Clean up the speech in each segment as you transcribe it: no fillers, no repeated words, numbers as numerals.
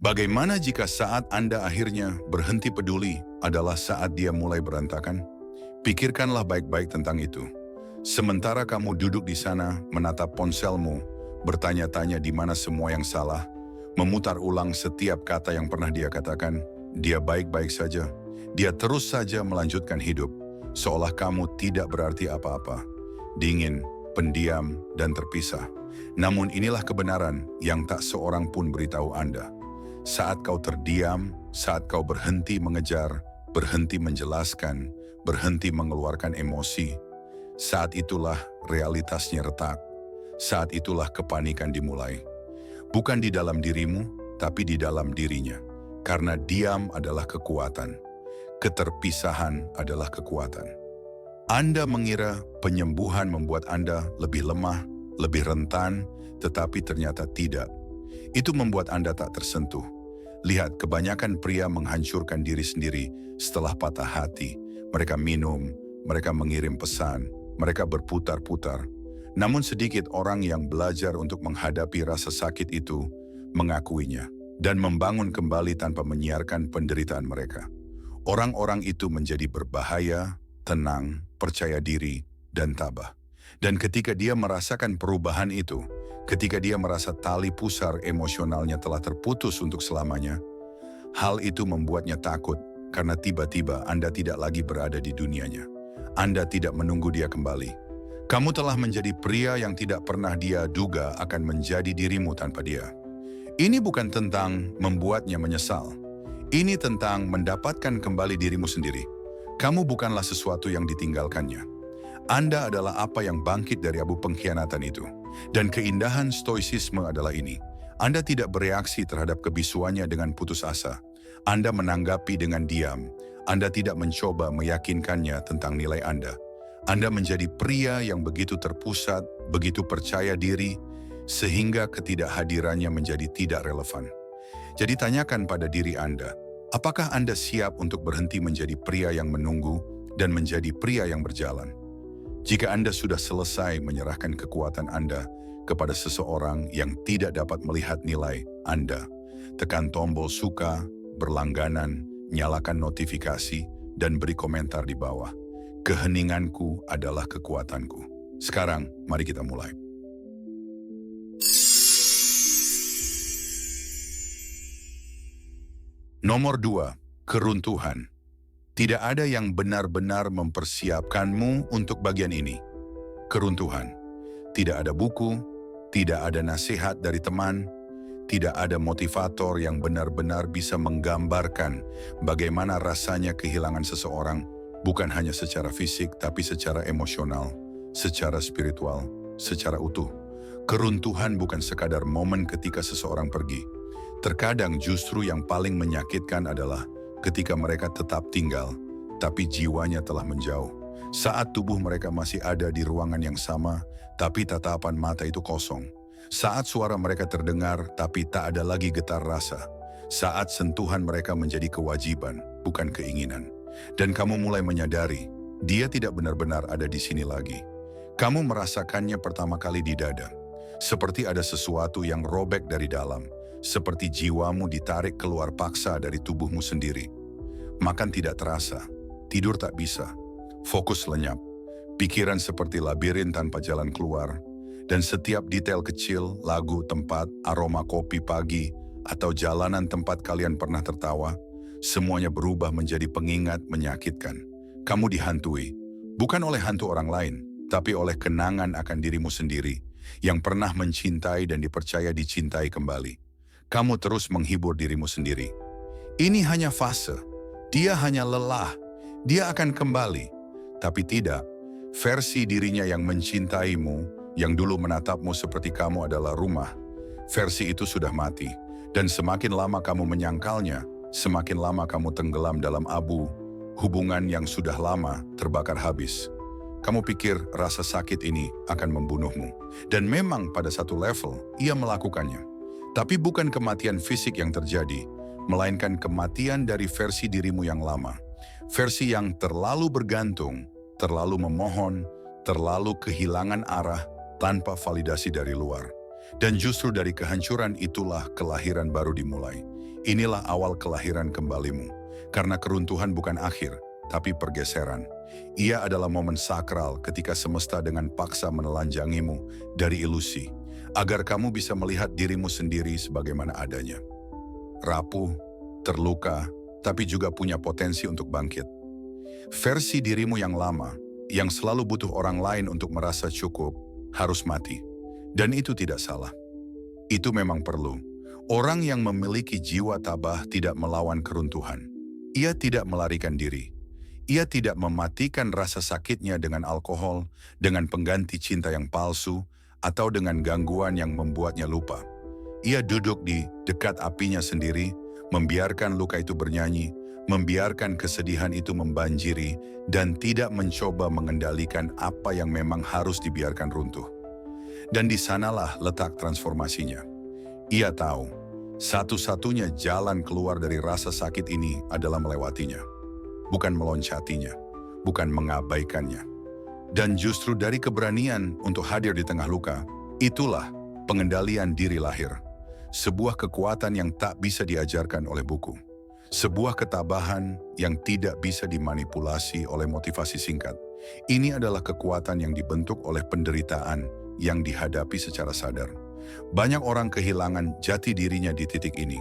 Bagaimana jika saat Anda akhirnya berhenti peduli adalah saat dia mulai berantakan? Pikirkanlah baik-baik tentang itu. Sementara kamu duduk di sana menatap ponselmu, bertanya-tanya di mana semua yang salah, memutar ulang setiap kata yang pernah dia katakan, dia baik-baik saja. Dia terus saja melanjutkan hidup, seolah kamu tidak berarti apa-apa. Dingin, pendiam, dan terpisah. Namun inilah kebenaran yang tak seorang pun beritahu Anda. Saat kau terdiam, saat kau berhenti mengejar, berhenti menjelaskan, berhenti mengeluarkan emosi, saat itulah realitasnya retak. Saat itulah kepanikan dimulai. Bukan di dalam dirimu, tapi di dalam dirinya. Karena diam adalah kekuatan. Keterpisahan adalah kekuatan. Anda mengira penyembuhan membuat Anda lebih lemah, lebih rentan, tetapi ternyata tidak. Itu membuat Anda tak tersentuh. Lihat, kebanyakan pria menghancurkan diri sendiri setelah patah hati. Mereka minum, mereka mengirim pesan, mereka berputar-putar. Namun sedikit orang yang belajar untuk menghadapi rasa sakit itu, mengakuinya, dan membangun kembali tanpa menyiarkan penderitaan mereka. Orang-orang itu menjadi berbahaya, tenang, percaya diri, dan tabah. Dan ketika dia merasakan perubahan itu, ketika dia merasa tali pusar emosionalnya telah terputus untuk selamanya, hal itu membuatnya takut karena tiba-tiba Anda tidak lagi berada di dunianya. Anda tidak menunggu dia kembali. Kamu telah menjadi pria yang tidak pernah dia duga akan menjadi dirimu tanpa dia. Ini bukan tentang membuatnya menyesal. Ini tentang mendapatkan kembali dirimu sendiri. Kamu bukanlah sesuatu yang ditinggalkannya. Anda adalah apa yang bangkit dari abu pengkhianatan itu. Dan keindahan stoisisme adalah ini. Anda tidak bereaksi terhadap kebisuannya dengan putus asa. Anda menanggapi dengan diam. Anda tidak mencoba meyakinkannya tentang nilai Anda. Anda menjadi pria yang begitu terpusat, begitu percaya diri, sehingga ketidakhadirannya menjadi tidak relevan. Jadi tanyakan pada diri Anda, apakah Anda siap untuk berhenti menjadi pria yang menunggu dan menjadi pria yang berjalan? Jika Anda sudah selesai menyerahkan kekuatan Anda kepada seseorang yang tidak dapat melihat nilai Anda, tekan tombol suka, berlangganan, nyalakan notifikasi, dan beri komentar di bawah. Keheninganku adalah kekuatanku. Sekarang, mari kita mulai. Nomor 2, keruntuhan. Tidak ada yang benar-benar mempersiapkanmu untuk bagian ini. Keruntuhan. Tidak ada buku, tidak ada nasihat dari teman, tidak ada motivator yang benar-benar bisa menggambarkan bagaimana rasanya kehilangan seseorang, bukan hanya secara fisik, tapi secara emosional, secara spiritual, secara utuh. Keruntuhan bukan sekadar momen ketika seseorang pergi. Terkadang justru yang paling menyakitkan adalah ketika mereka tetap tinggal, tapi jiwanya telah menjauh. Saat tubuh mereka masih ada di ruangan yang sama, tapi tatapan mata itu kosong. Saat suara mereka terdengar, tapi tak ada lagi getar rasa. Saat sentuhan mereka menjadi kewajiban, bukan keinginan. Dan kamu mulai menyadari, dia tidak benar-benar ada di sini lagi. Kamu merasakannya pertama kali di dada. Seperti ada sesuatu yang robek dari dalam. Seperti jiwamu ditarik keluar paksa dari tubuhmu sendiri. Makan tidak terasa, tidur tak bisa, fokus lenyap. Pikiran seperti labirin tanpa jalan keluar. Dan setiap detail kecil, lagu, tempat, aroma kopi pagi, atau jalanan tempat kalian pernah tertawa, semuanya berubah menjadi pengingat menyakitkan. Kamu dihantui, bukan oleh hantu orang lain, tapi oleh kenangan akan dirimu sendiri, yang pernah mencintai dan dipercaya dicintai kembali. Kamu terus menghibur dirimu sendiri. Ini hanya fase, dia hanya lelah, dia akan kembali. Tapi tidak, versi dirinya yang mencintaimu, yang dulu menatapmu seperti kamu adalah rumah, versi itu sudah mati. Dan semakin lama kamu menyangkalnya, semakin lama kamu tenggelam dalam abu, hubungan yang sudah lama terbakar habis. Kamu pikir rasa sakit ini akan membunuhmu. Dan memang pada satu level, ia melakukannya. Tapi bukan kematian fisik yang terjadi, melainkan kematian dari versi dirimu yang lama. Versi yang terlalu bergantung, terlalu memohon, terlalu kehilangan arah tanpa validasi dari luar. Dan justru dari kehancuran itulah kelahiran baru dimulai. Inilah awal kelahiran kembalimu. Karena keruntuhan bukan akhir, tapi pergeseran. Ia adalah momen sakral ketika semesta dengan paksa menelanjangimu dari ilusi, agar kamu bisa melihat dirimu sendiri sebagaimana adanya. Rapuh, terluka, tapi juga punya potensi untuk bangkit. Versi dirimu yang lama, yang selalu butuh orang lain untuk merasa cukup, harus mati. Dan itu tidak salah. Itu memang perlu. Orang yang memiliki jiwa tabah tidak melawan keruntuhan. Ia tidak melarikan diri. Ia tidak mematikan rasa sakitnya dengan alkohol, dengan pengganti cinta yang palsu, atau dengan gangguan yang membuatnya lupa. Ia duduk di dekat apinya sendiri, membiarkan luka itu bernyanyi, membiarkan kesedihan itu membanjiri, dan tidak mencoba mengendalikan apa yang memang harus dibiarkan runtuh. Dan di sanalah letak transformasinya. Ia tahu, satu-satunya jalan keluar dari rasa sakit ini adalah melewatinya. Bukan meloncatinya, bukan mengabaikannya. Dan justru dari keberanian untuk hadir di tengah luka, itulah pengendalian diri lahir. Sebuah kekuatan yang tak bisa diajarkan oleh buku. Sebuah ketabahan yang tidak bisa dimanipulasi oleh motivasi singkat. Ini adalah kekuatan yang dibentuk oleh penderitaan yang dihadapi secara sadar. Banyak orang kehilangan jati dirinya di titik ini.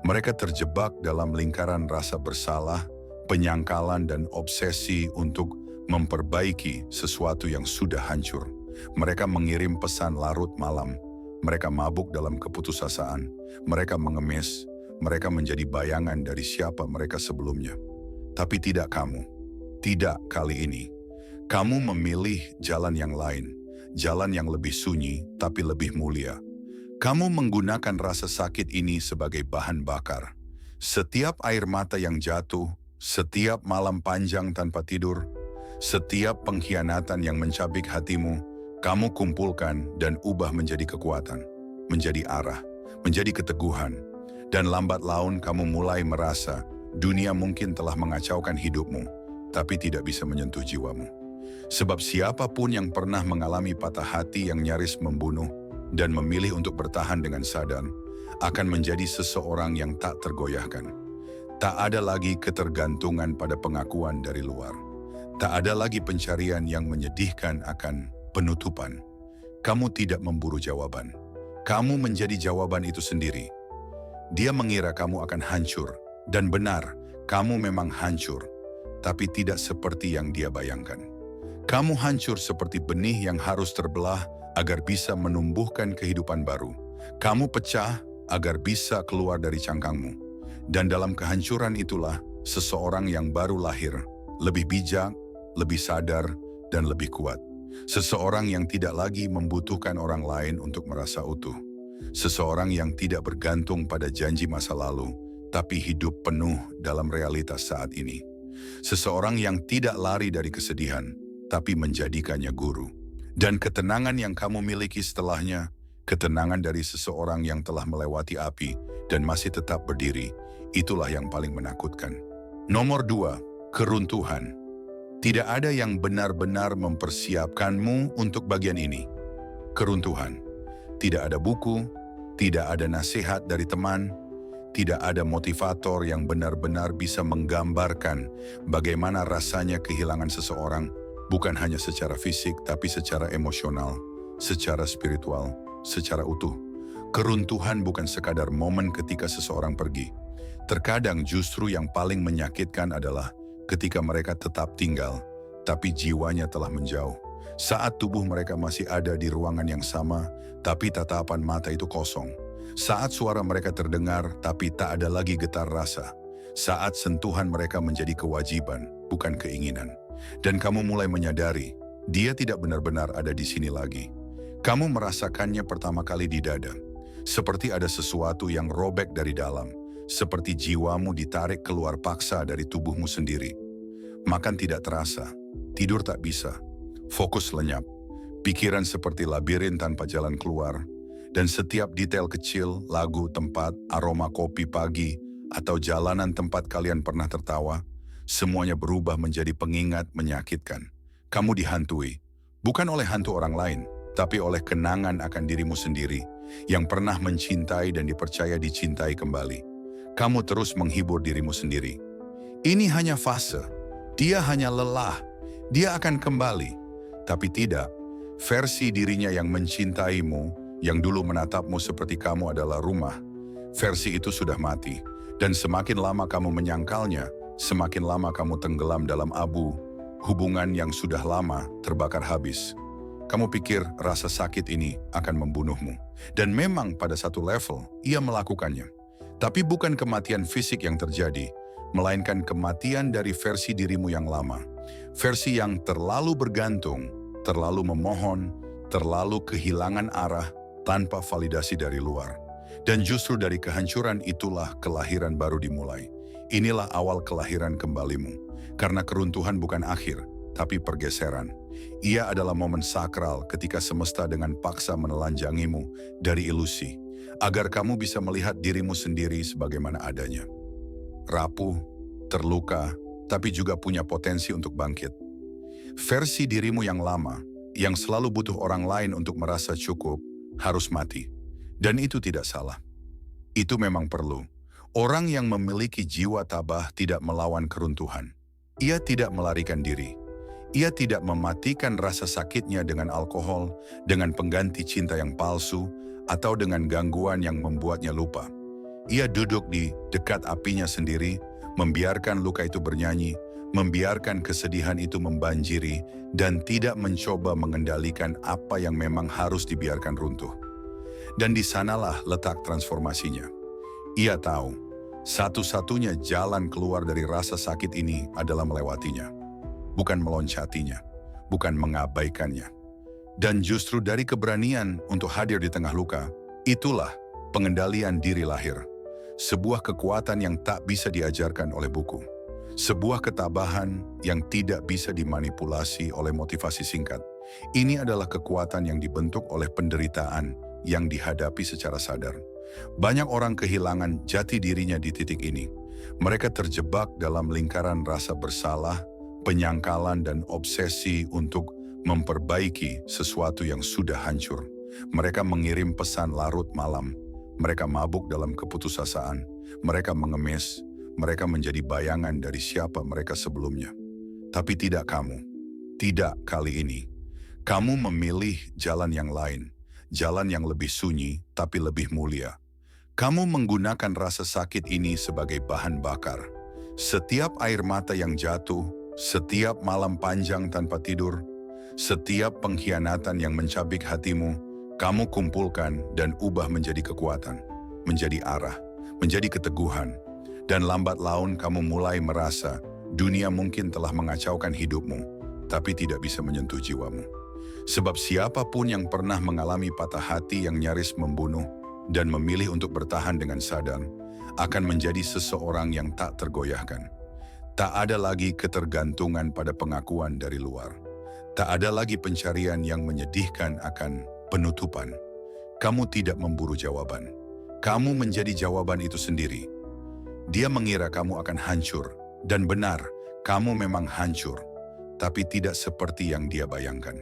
Mereka terjebak dalam lingkaran rasa bersalah, penyangkalan dan obsesi untuk memperbaiki sesuatu yang sudah hancur. Mereka mengirim pesan larut malam. Mereka mabuk dalam keputusasaan. Mereka mengemis. Mereka menjadi bayangan dari siapa mereka sebelumnya. Tapi tidak kamu. Tidak kali ini. Kamu memilih jalan yang lain. Jalan yang lebih sunyi tapi lebih mulia. Kamu menggunakan rasa sakit ini sebagai bahan bakar. Setiap air mata yang jatuh, setiap malam panjang tanpa tidur, setiap pengkhianatan yang mencabik hatimu, kamu kumpulkan dan ubah menjadi kekuatan, menjadi arah, menjadi keteguhan. Dan lambat laun kamu mulai merasa dunia mungkin telah mengacaukan hidupmu, tapi tidak bisa menyentuh jiwamu. Sebab siapapun yang pernah mengalami patah hati yang nyaris membunuh dan memilih untuk bertahan dengan sadar, akan menjadi seseorang yang tak tergoyahkan. Tak ada lagi ketergantungan pada pengakuan dari luar. Tak ada lagi pencarian yang menyedihkan akan penutupan. Kamu tidak memburu jawaban. Kamu menjadi jawaban itu sendiri. Dia mengira kamu akan hancur. Dan benar, kamu memang hancur. Tapi tidak seperti yang dia bayangkan. Kamu hancur seperti benih yang harus terbelah agar bisa menumbuhkan kehidupan baru. Kamu pecah agar bisa keluar dari cangkangmu. Dan dalam kehancuran itulah seseorang yang baru lahir, lebih bijak, lebih sadar, dan lebih kuat. Seseorang yang tidak lagi membutuhkan orang lain untuk merasa utuh. Seseorang yang tidak bergantung pada janji masa lalu, tapi hidup penuh dalam realitas saat ini. Seseorang yang tidak lari dari kesedihan, tapi menjadikannya guru. Dan ketenangan yang kamu miliki setelahnya, ketenangan dari seseorang yang telah melewati api dan masih tetap berdiri, itulah yang paling menakutkan. Nomor 2, keruntuhan. Tidak ada yang benar-benar mempersiapkanmu untuk bagian ini. Keruntuhan. Tidak ada buku, tidak ada nasihat dari teman, tidak ada motivator yang benar-benar bisa menggambarkan bagaimana rasanya kehilangan seseorang, bukan hanya secara fisik tapi secara emosional, secara spiritual, secara utuh. Keruntuhan bukan sekadar momen ketika seseorang pergi. Terkadang justru yang paling menyakitkan adalah ketika mereka tetap tinggal, tapi jiwanya telah menjauh. Saat tubuh mereka masih ada di ruangan yang sama, tapi tatapan mata itu kosong. Saat suara mereka terdengar, tapi tak ada lagi getar rasa. Saat sentuhan mereka menjadi kewajiban, bukan keinginan. Dan kamu mulai menyadari, dia tidak benar-benar ada di sini lagi. Kamu merasakannya pertama kali di dada. Seperti ada sesuatu yang robek dari dalam. Seperti jiwamu ditarik keluar paksa dari tubuhmu sendiri. Makan tidak terasa, tidur tak bisa, fokus lenyap. Pikiran seperti labirin tanpa jalan keluar. Dan setiap detail kecil, lagu, tempat, aroma kopi pagi, atau jalanan tempat kalian pernah tertawa, semuanya berubah menjadi pengingat menyakitkan. Kamu dihantui, bukan oleh hantu orang lain, tapi oleh kenangan akan dirimu sendiri, yang pernah mencintai dan dipercaya dicintai kembali. Kamu terus menghibur dirimu sendiri. Ini hanya fase. Dia hanya lelah. Dia akan kembali. Tapi tidak, versi dirinya yang mencintaimu, yang dulu menatapmu seperti kamu adalah rumah, versi itu sudah mati. Dan semakin lama kamu menyangkalnya, semakin lama kamu tenggelam dalam abu, hubungan yang sudah lama terbakar habis. Kamu pikir rasa sakit ini akan membunuhmu. Dan memang pada satu level, ia melakukannya. Tapi bukan kematian fisik yang terjadi, melainkan kematian dari versi dirimu yang lama. Versi yang terlalu bergantung, terlalu memohon, terlalu kehilangan arah tanpa validasi dari luar. Dan justru dari kehancuran itulah kelahiran baru dimulai. Inilah awal kelahiran kembalimu. Karena keruntuhan bukan akhir, tapi pergeseran. Ia adalah momen sakral ketika semesta dengan paksa menelanjangimu dari ilusi, agar kamu bisa melihat dirimu sendiri sebagaimana adanya. Rapuh, terluka, tapi juga punya potensi untuk bangkit. Versi dirimu yang lama, yang selalu butuh orang lain untuk merasa cukup, harus mati. Dan itu tidak salah. Itu memang perlu. Orang yang memiliki jiwa tabah tidak melawan keruntuhan. Ia tidak melarikan diri. Ia tidak mematikan rasa sakitnya dengan alkohol, dengan pengganti cinta yang palsu, atau dengan gangguan yang membuatnya lupa. Ia duduk di dekat apinya sendiri, membiarkan luka itu bernyanyi, membiarkan kesedihan itu membanjiri, dan tidak mencoba mengendalikan apa yang memang harus dibiarkan runtuh. Dan di sanalah letak transformasinya. Ia tahu, satu-satunya jalan keluar dari rasa sakit ini adalah melewatinya. Bukan meloncatinya, bukan mengabaikannya. Dan justru dari keberanian untuk hadir di tengah luka, itulah pengendalian diri lahir. Sebuah kekuatan yang tak bisa diajarkan oleh buku. Sebuah ketabahan yang tidak bisa dimanipulasi oleh motivasi singkat. Ini adalah kekuatan yang dibentuk oleh penderitaan yang dihadapi secara sadar. Banyak orang kehilangan jati dirinya di titik ini. Mereka terjebak dalam lingkaran rasa bersalah, penyangkalan dan obsesi untuk memperbaiki sesuatu yang sudah hancur. Mereka mengirim pesan larut malam. Mereka mabuk dalam keputusasaan. Mereka mengemis. Mereka menjadi bayangan dari siapa mereka sebelumnya. Tapi tidak kamu. Tidak kali ini. Kamu memilih jalan yang lain. Jalan yang lebih sunyi tapi lebih mulia. Kamu menggunakan rasa sakit ini sebagai bahan bakar. Setiap air mata yang jatuh, setiap malam panjang tanpa tidur, setiap pengkhianatan yang mencabik hatimu, kamu kumpulkan dan ubah menjadi kekuatan, menjadi arah, menjadi keteguhan. Dan lambat laun kamu mulai merasa dunia mungkin telah mengacaukan hidupmu, tapi tidak bisa menyentuh jiwamu. Sebab siapapun yang pernah mengalami patah hati yang nyaris membunuh dan memilih untuk bertahan dengan sadar, akan menjadi seseorang yang tak tergoyahkan. Tak ada lagi ketergantungan pada pengakuan dari luar. Tak ada lagi pencarian yang menyedihkan akan penutupan. Kamu tidak memburu jawaban. Kamu menjadi jawaban itu sendiri. Dia mengira kamu akan hancur. Dan benar, kamu memang hancur. Tapi tidak seperti yang dia bayangkan.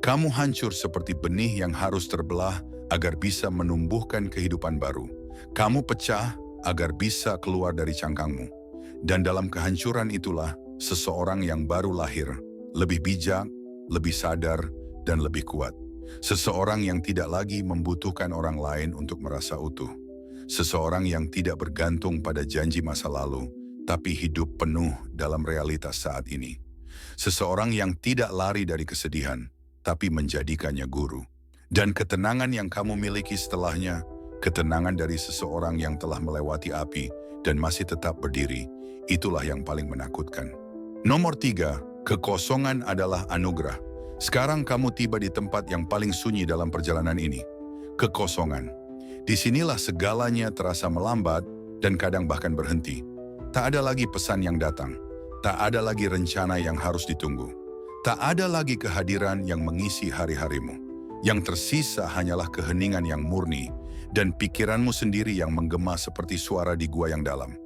Kamu hancur seperti benih yang harus terbelah agar bisa menumbuhkan kehidupan baru. Kamu pecah agar bisa keluar dari cangkangmu. Dan dalam kehancuran itulah seseorang yang baru lahir, lebih bijak, lebih sadar, dan lebih kuat. Seseorang yang tidak lagi membutuhkan orang lain untuk merasa utuh. Seseorang yang tidak bergantung pada janji masa lalu, tapi hidup penuh dalam realitas saat ini. Seseorang yang tidak lari dari kesedihan, tapi menjadikannya guru. Dan ketenangan yang kamu miliki setelahnya, ketenangan dari seseorang yang telah melewati api dan masih tetap berdiri, itulah yang paling menakutkan. Nomor 3, kekosongan adalah anugerah. Sekarang kamu tiba di tempat yang paling sunyi dalam perjalanan ini. Kekosongan. Disinilah segalanya terasa melambat dan kadang bahkan berhenti. Tak ada lagi pesan yang datang. Tak ada lagi rencana yang harus ditunggu. Tak ada lagi kehadiran yang mengisi hari-harimu. Yang tersisa hanyalah keheningan yang murni dan pikiranmu sendiri yang menggema seperti suara di gua yang dalam.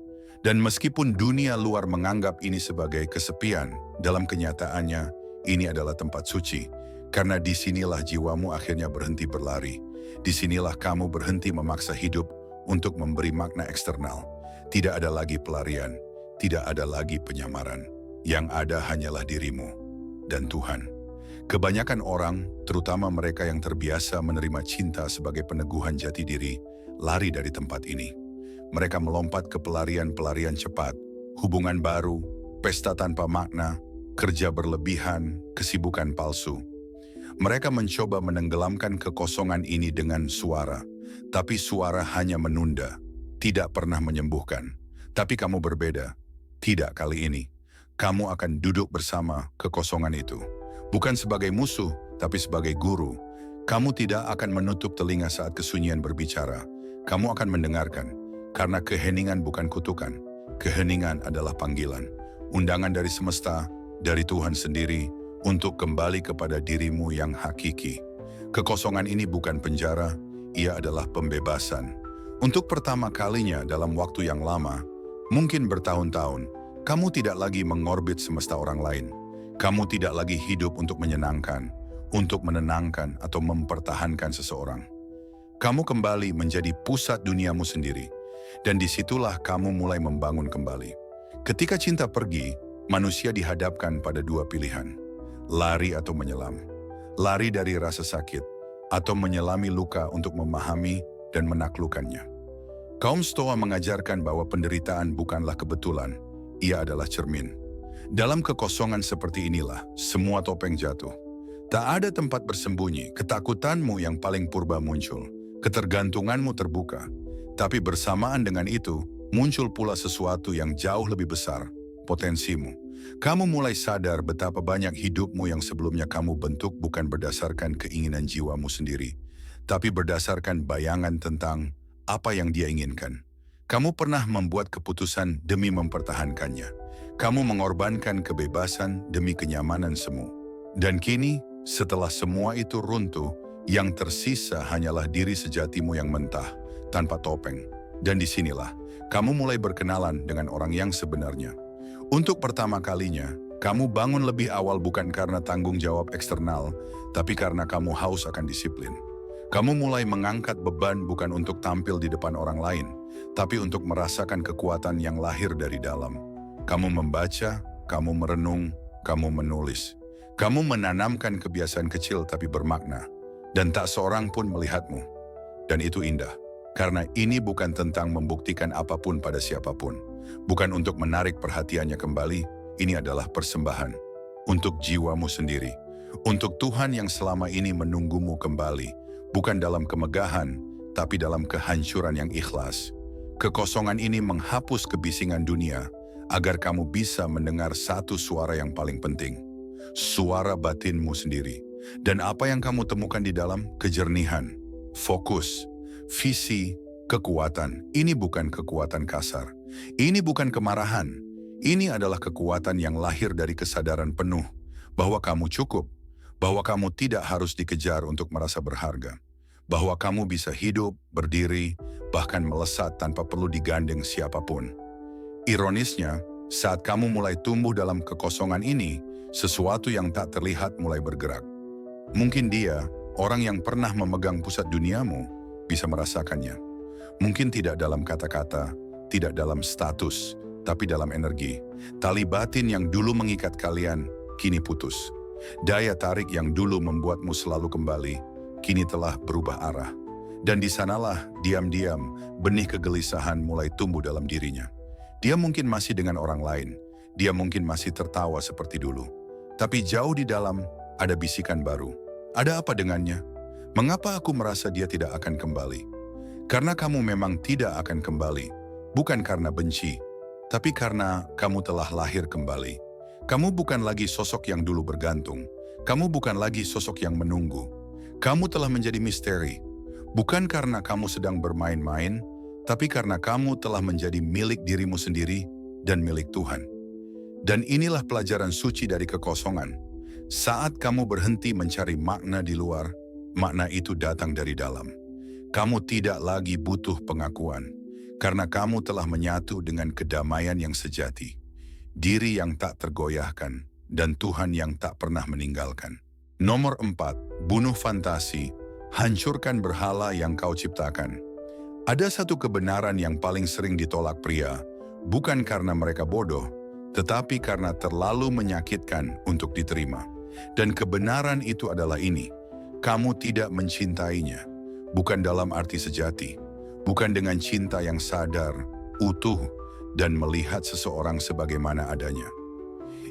Dan meskipun dunia luar menganggap ini sebagai kesepian, dalam kenyataannya ini adalah tempat suci. Karena disinilah jiwamu akhirnya berhenti berlari. Disinilah kamu berhenti memaksa hidup untuk memberi makna eksternal. Tidak ada lagi pelarian, tidak ada lagi penyamaran. Yang ada hanyalah dirimu dan Tuhan. Kebanyakan orang, terutama mereka yang terbiasa menerima cinta sebagai peneguhan jati diri, lari dari tempat ini. Mereka melompat ke pelarian-pelarian cepat, hubungan baru, pesta tanpa makna, kerja berlebihan, kesibukan palsu. Mereka mencoba menenggelamkan kekosongan ini dengan suara, tapi suara hanya menunda, tidak pernah menyembuhkan. Tapi kamu berbeda, tidak kali ini. Kamu akan duduk bersama kekosongan itu. Bukan sebagai musuh, tapi sebagai guru. Kamu tidak akan menutup telinga saat kesunyian berbicara. Kamu akan mendengarkan, karena keheningan bukan kutukan. Keheningan adalah panggilan. Undangan dari semesta, dari Tuhan sendiri, untuk kembali kepada dirimu yang hakiki. Kekosongan ini bukan penjara, ia adalah pembebasan. Untuk pertama kalinya dalam waktu yang lama, mungkin bertahun-tahun, kamu tidak lagi mengorbit semesta orang lain. Kamu tidak lagi hidup untuk menyenangkan, untuk menenangkan atau mempertahankan seseorang. Kamu kembali menjadi pusat duniamu sendiri, dan disitulah kamu mulai membangun kembali. Ketika cinta pergi, manusia dihadapkan pada dua pilihan. Lari atau menyelam. Lari dari rasa sakit, atau menyelami luka untuk memahami dan menaklukkannya. Kaum Stoa mengajarkan bahwa penderitaan bukanlah kebetulan, ia adalah cermin. Dalam kekosongan seperti inilah, semua topeng jatuh. Tak ada tempat bersembunyi, ketakutanmu yang paling purba muncul, ketergantunganmu terbuka. Tapi bersamaan dengan itu, muncul pula sesuatu yang jauh lebih besar, potensimu. Kamu mulai sadar betapa banyak hidupmu yang sebelumnya kamu bentuk bukan berdasarkan keinginan jiwamu sendiri, tapi berdasarkan bayangan tentang apa yang dia inginkan. Kamu pernah membuat keputusan demi mempertahankannya. Kamu mengorbankan kebebasan demi kenyamanan semu. Dan kini, setelah semua itu runtuh, yang tersisa hanyalah diri sejatimu yang mentah, tanpa topeng. Dan disinilah, kamu mulai berkenalan dengan orang yang sebenarnya. Untuk pertama kalinya, kamu bangun lebih awal bukan karena tanggung jawab eksternal, tapi karena kamu haus akan disiplin. Kamu mulai mengangkat beban bukan untuk tampil di depan orang lain, tapi untuk merasakan kekuatan yang lahir dari dalam. Kamu membaca, kamu merenung, kamu menulis. Kamu menanamkan kebiasaan kecil tapi bermakna, dan tak seorang pun melihatmu. Dan itu indah, karena ini bukan tentang membuktikan apapun pada siapapun. Bukan untuk menarik perhatiannya kembali, ini adalah persembahan. Untuk jiwamu sendiri, untuk Tuhan yang selama ini menunggumu kembali, bukan dalam kemegahan, tapi dalam kehancuran yang ikhlas. Kekosongan ini menghapus kebisingan dunia, agar kamu bisa mendengar satu suara yang paling penting. Suara batinmu sendiri. Dan apa yang kamu temukan di dalam kejernihan, fokus, visi, kekuatan. Ini bukan kekuatan kasar. Ini bukan kemarahan. Ini adalah kekuatan yang lahir dari kesadaran penuh bahwa kamu cukup, bahwa kamu tidak harus dikejar untuk merasa berharga, bahwa kamu bisa hidup, berdiri, bahkan melesat tanpa perlu digandeng siapapun. Ironisnya, saat kamu mulai tumbuh dalam kekosongan ini, sesuatu yang tak terlihat mulai bergerak. Mungkin dia, orang yang pernah memegang pusat duniamu, bisa merasakannya. Mungkin tidak dalam kata-kata, tidak dalam status, tapi dalam energi. Tali batin yang dulu mengikat kalian, kini putus. Daya tarik yang dulu membuatmu selalu kembali, kini telah berubah arah. Dan di sanalah, diam-diam, benih kegelisahan mulai tumbuh dalam dirinya. Dia mungkin masih dengan orang lain, dia mungkin masih tertawa seperti dulu. Tapi jauh di dalam, ada bisikan baru. Ada apa dengannya? Mengapa aku merasa dia tidak akan kembali? Karena kamu memang tidak akan kembali. Bukan karena benci, tapi karena kamu telah lahir kembali. Kamu bukan lagi sosok yang dulu bergantung. Kamu bukan lagi sosok yang menunggu. Kamu telah menjadi misteri. Bukan karena kamu sedang bermain-main, tapi karena kamu telah menjadi milik dirimu sendiri dan milik Tuhan. Dan inilah pelajaran suci dari kekosongan. Saat kamu berhenti mencari makna di luar, makna itu datang dari dalam. Kamu tidak lagi butuh pengakuan. Karena kamu telah menyatu dengan kedamaian yang sejati, diri yang tak tergoyahkan, dan Tuhan yang tak pernah meninggalkan. Nomor 4, bunuh fantasi, hancurkan berhala yang kau ciptakan. Ada satu kebenaran yang paling sering ditolak pria, bukan karena mereka bodoh, tetapi karena terlalu menyakitkan untuk diterima. Dan kebenaran itu adalah ini: kamu tidak mencintainya, bukan dalam arti sejati, bukan dengan cinta yang sadar, utuh, dan melihat seseorang sebagaimana adanya.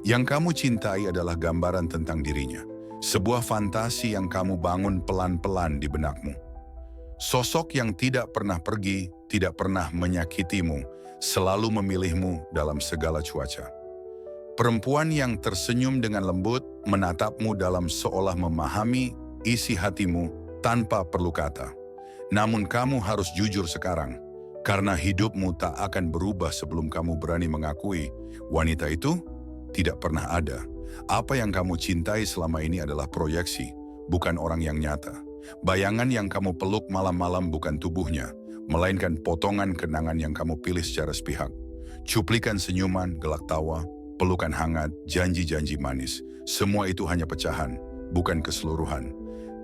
Yang kamu cintai adalah gambaran tentang dirinya, sebuah fantasi yang kamu bangun pelan-pelan di benakmu. Sosok yang tidak pernah pergi, tidak pernah menyakitimu, selalu memilihmu dalam segala cuaca. Perempuan yang tersenyum dengan lembut, menatapmu dalam seolah memahami isi hatimu tanpa perlu kata. Namun kamu harus jujur sekarang, karena hidupmu tak akan berubah sebelum kamu berani mengakui wanita itu tidak pernah ada. Apa yang kamu cintai selama ini adalah proyeksi, bukan orang yang nyata. Bayangan yang kamu peluk malam-malam bukan tubuhnya, melainkan potongan kenangan yang kamu pilih secara sepihak. Cuplikan senyuman, gelak tawa, pelukan hangat, janji-janji manis. Semua itu hanya pecahan, bukan keseluruhan.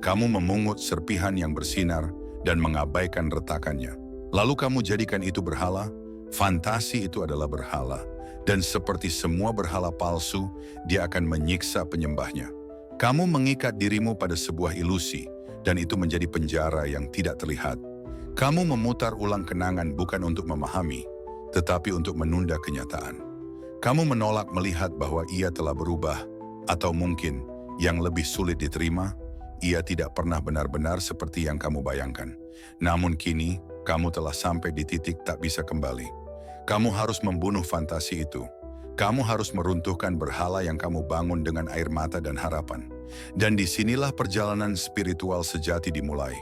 Kamu memungut serpihan yang bersinar dan mengabaikan retakannya. Lalu kamu jadikan itu berhala. Fantasi itu adalah berhala. Dan seperti semua berhala palsu, dia akan menyiksa penyembahnya. Kamu mengikat dirimu pada sebuah ilusi, dan itu menjadi penjara yang tidak terlihat. Kamu memutar ulang kenangan bukan untuk memahami, tetapi untuk menunda kenyataan. Kamu menolak melihat bahwa ia telah berubah, atau mungkin yang lebih sulit diterima, ia tidak pernah benar-benar seperti yang kamu bayangkan. Namun kini, kamu telah sampai di titik tak bisa kembali. Kamu harus membunuh fantasi itu. Kamu harus meruntuhkan berhala yang kamu bangun dengan air mata dan harapan. Dan disinilah perjalanan spiritual sejati dimulai.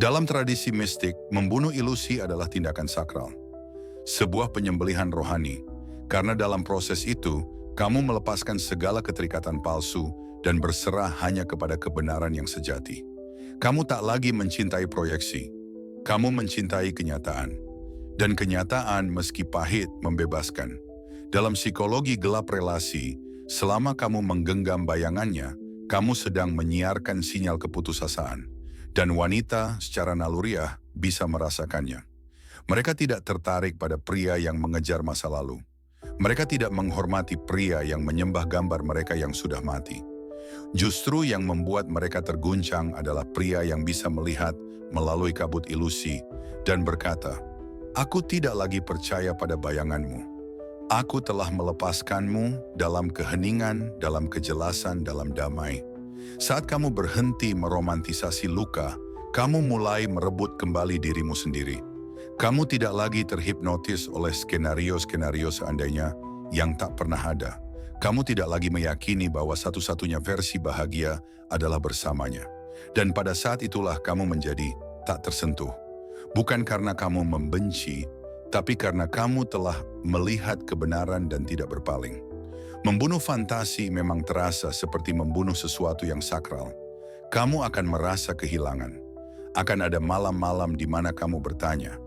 Dalam tradisi mistik, membunuh ilusi adalah tindakan sakral, sebuah penyembelihan rohani, karena dalam proses itu, kamu melepaskan segala keterikatan palsu dan berserah hanya kepada kebenaran yang sejati. Kamu tak lagi mencintai proyeksi, kamu mencintai kenyataan. Dan kenyataan meski pahit membebaskan. Dalam psikologi gelap relasi, selama kamu menggenggam bayangannya, kamu sedang menyiarkan sinyal keputusasaan, dan wanita secara naluriah bisa merasakannya. Mereka tidak tertarik pada pria yang mengejar masa lalu. Mereka tidak menghormati pria yang menyembah gambar mereka yang sudah mati. Justru yang membuat mereka terguncang adalah pria yang bisa melihat melalui kabut ilusi dan berkata, "Aku tidak lagi percaya pada bayanganmu. Aku telah melepaskanmu dalam keheningan, dalam kejelasan, dalam damai." Saat kamu berhenti meromantisasi luka, kamu mulai merebut kembali dirimu sendiri. Kamu tidak lagi terhipnotis oleh skenario-skenario seandainya yang tak pernah ada. Kamu tidak lagi meyakini bahwa satu-satunya versi bahagia adalah bersamanya. Dan pada saat itulah kamu menjadi tak tersentuh. Bukan karena kamu membenci, tapi karena kamu telah melihat kebenaran dan tidak berpaling. Membunuh fantasi memang terasa seperti membunuh sesuatu yang sakral. Kamu akan merasa kehilangan. Akan ada malam-malam di mana kamu bertanya,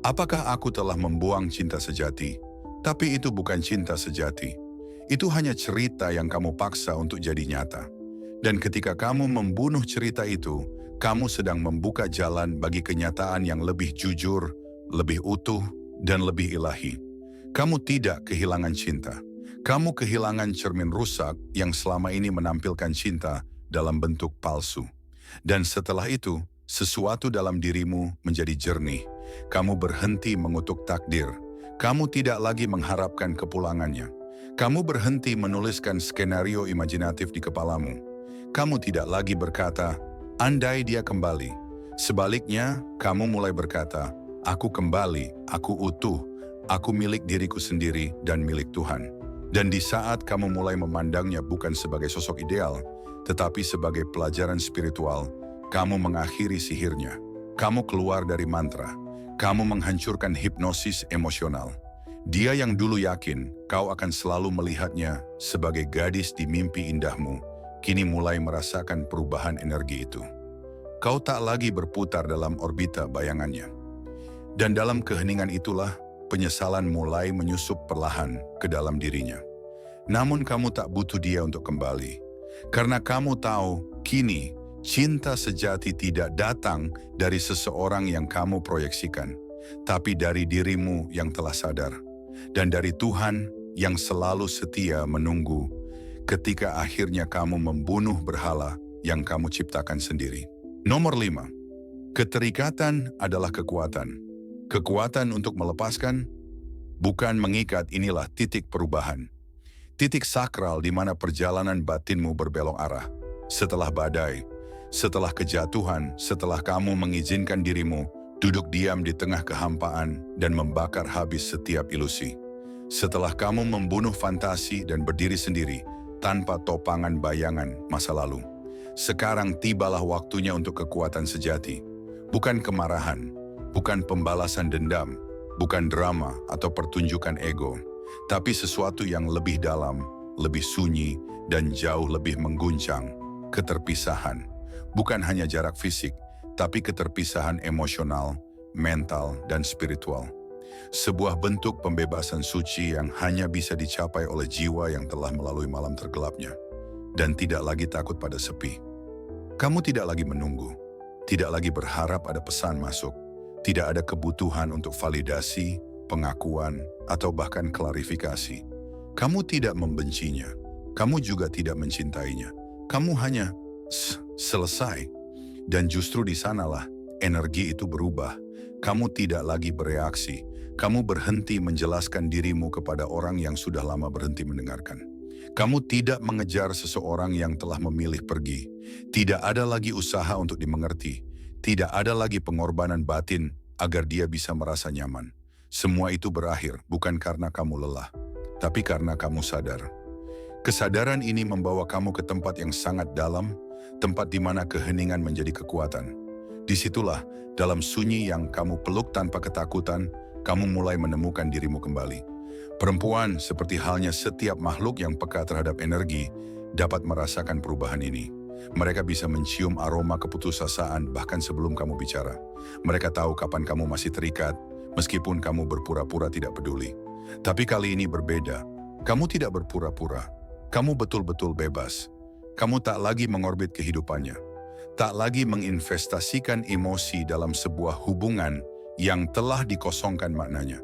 apakah aku telah membuang cinta sejati? Tapi itu bukan cinta sejati. Itu hanya cerita yang kamu paksa untuk jadi nyata. Dan ketika kamu membunuh cerita itu, kamu sedang membuka jalan bagi kenyataan yang lebih jujur, lebih utuh, dan lebih ilahi. Kamu tidak kehilangan cinta. Kamu kehilangan cermin rusak yang selama ini menampilkan cinta dalam bentuk palsu. Dan setelah itu, sesuatu dalam dirimu menjadi jernih. Kamu berhenti mengutuk takdir. Kamu tidak lagi mengharapkan kepulangannya. Kamu berhenti menuliskan skenario imajinatif di kepalamu. Kamu tidak lagi berkata, andai dia kembali. Sebaliknya, kamu mulai berkata, aku kembali, aku utuh, aku milik diriku sendiri dan milik Tuhan. Dan di saat kamu mulai memandangnya bukan sebagai sosok ideal, tetapi sebagai pelajaran spiritual, kamu mengakhiri sihirnya. Kamu keluar dari mantra. Kamu menghancurkan hipnosis emosional. Dia yang dulu yakin kau akan selalu melihatnya sebagai gadis di mimpi indahmu, kini mulai merasakan perubahan energi itu. Kau tak lagi berputar dalam orbita bayangannya. Dan dalam keheningan itulah, penyesalan mulai menyusup perlahan ke dalam dirinya. Namun kamu tak butuh dia untuk kembali. Karena kamu tahu, kini Cinta sejati tidak datang dari seseorang yang kamu proyeksikan, tapi dari dirimu yang telah sadar, dan dari Tuhan yang selalu setia menunggu ketika akhirnya kamu membunuh berhala yang kamu ciptakan sendiri. Nomor 5. Keterikatan adalah kekuatan. Kekuatan untuk melepaskan, bukan mengikat, inilah titik perubahan. Titik sakral di mana perjalanan batinmu berbelok arah. Setelah badai, setelah kejatuhan, setelah kamu mengizinkan dirimu duduk diam di tengah kehampaan dan membakar habis setiap ilusi. Setelah kamu membunuh fantasi dan berdiri sendiri tanpa topangan bayangan masa lalu. Sekarang tibalah waktunya untuk kekuatan sejati. Bukan kemarahan, bukan pembalasan dendam, bukan drama atau pertunjukan ego, tapi sesuatu yang lebih dalam, lebih sunyi, dan jauh lebih mengguncang. Keterpisahan. Bukan hanya jarak fisik, tapi keterpisahan emosional, mental, dan spiritual. Sebuah bentuk pembebasan suci yang hanya bisa dicapai oleh jiwa yang telah melalui malam tergelapnya dan tidak lagi takut pada sepi. Kamu tidak lagi menunggu, tidak lagi berharap ada pesan masuk, tidak ada kebutuhan untuk validasi, pengakuan, atau bahkan klarifikasi. Kamu tidak membencinya, kamu juga tidak mencintainya. Kamu hanya selesai. Dan justru di sanalah energi itu berubah. Kamu tidak lagi bereaksi. Kamu berhenti menjelaskan dirimu kepada orang yang sudah lama berhenti mendengarkan. Kamu tidak mengejar seseorang yang telah memilih pergi. Tidak ada lagi usaha untuk dimengerti. Tidak ada lagi pengorbanan batin agar dia bisa merasa nyaman. Semua itu berakhir bukan karena kamu lelah, tapi karena kamu sadar. Kesadaran ini membawa kamu ke tempat yang sangat dalam, tempat di mana keheningan menjadi kekuatan. Disitulah, dalam sunyi yang kamu peluk tanpa ketakutan, kamu mulai menemukan dirimu kembali. Perempuan, seperti halnya setiap makhluk yang peka terhadap energi, dapat merasakan perubahan ini. Mereka bisa mencium aroma keputusasaan bahkan sebelum kamu bicara. Mereka tahu kapan kamu masih terikat, meskipun kamu berpura-pura tidak peduli. Tapi kali ini berbeda. Kamu tidak berpura-pura. Kamu betul-betul bebas. Kamu tak lagi mengorbit kehidupannya. Tak lagi menginvestasikan emosi dalam sebuah hubungan yang telah dikosongkan maknanya.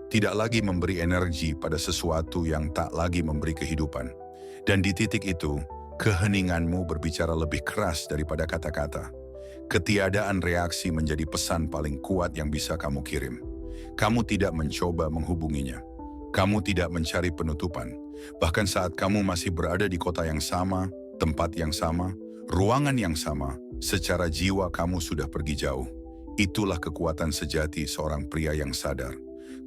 Tidak lagi memberi energi pada sesuatu yang tak lagi memberi kehidupan. Dan di titik itu, keheninganmu berbicara lebih keras daripada kata-kata. Ketiadaan reaksi menjadi pesan paling kuat yang bisa kamu kirim. Kamu tidak mencoba menghubunginya. Kamu tidak mencari penutupan. Bahkan saat kamu masih berada di kota yang sama, tempat yang sama, ruangan yang sama, secara jiwa kamu sudah pergi jauh. Itulah kekuatan sejati seorang pria yang sadar.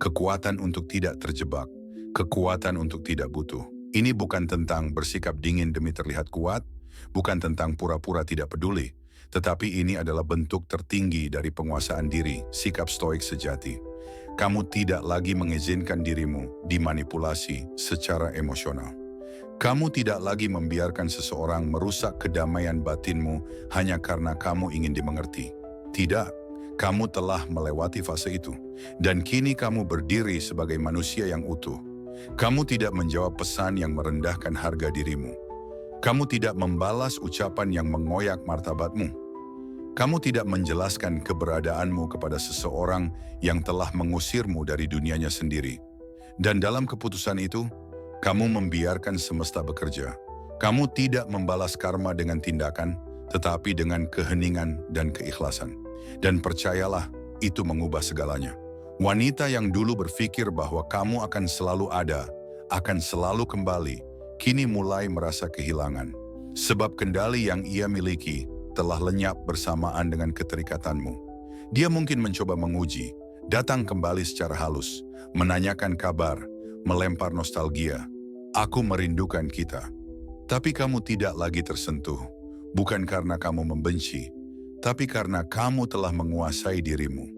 Kekuatan untuk tidak terjebak, kekuatan untuk tidak butuh. Ini bukan tentang bersikap dingin demi terlihat kuat, bukan tentang pura-pura tidak peduli, tetapi ini adalah bentuk tertinggi dari penguasaan diri, sikap stoik sejati. Kamu tidak lagi mengizinkan dirimu dimanipulasi secara emosional. Kamu tidak lagi membiarkan seseorang merusak kedamaian batinmu hanya karena kamu ingin dimengerti. Tidak, kamu telah melewati fase itu. Dan kini kamu berdiri sebagai manusia yang utuh. Kamu tidak menjawab pesan yang merendahkan harga dirimu. Kamu tidak membalas ucapan yang mengoyak martabatmu. Kamu tidak menjelaskan keberadaanmu kepada seseorang yang telah mengusirmu dari dunianya sendiri. Dan dalam keputusan itu, kamu membiarkan semesta bekerja. Kamu tidak membalas karma dengan tindakan, tetapi dengan keheningan dan keikhlasan. Dan percayalah, itu mengubah segalanya. Wanita yang dulu berpikir bahwa kamu akan selalu ada, akan selalu kembali, kini mulai merasa kehilangan. Sebab kendali yang ia miliki telah lenyap bersamaan dengan keterikatanmu. Dia mungkin mencoba menguji, datang kembali secara halus, menanyakan kabar, melempar nostalgia. Aku merindukan kita. Tapi kamu tidak lagi tersentuh, bukan karena kamu membenci, tapi karena kamu telah menguasai dirimu.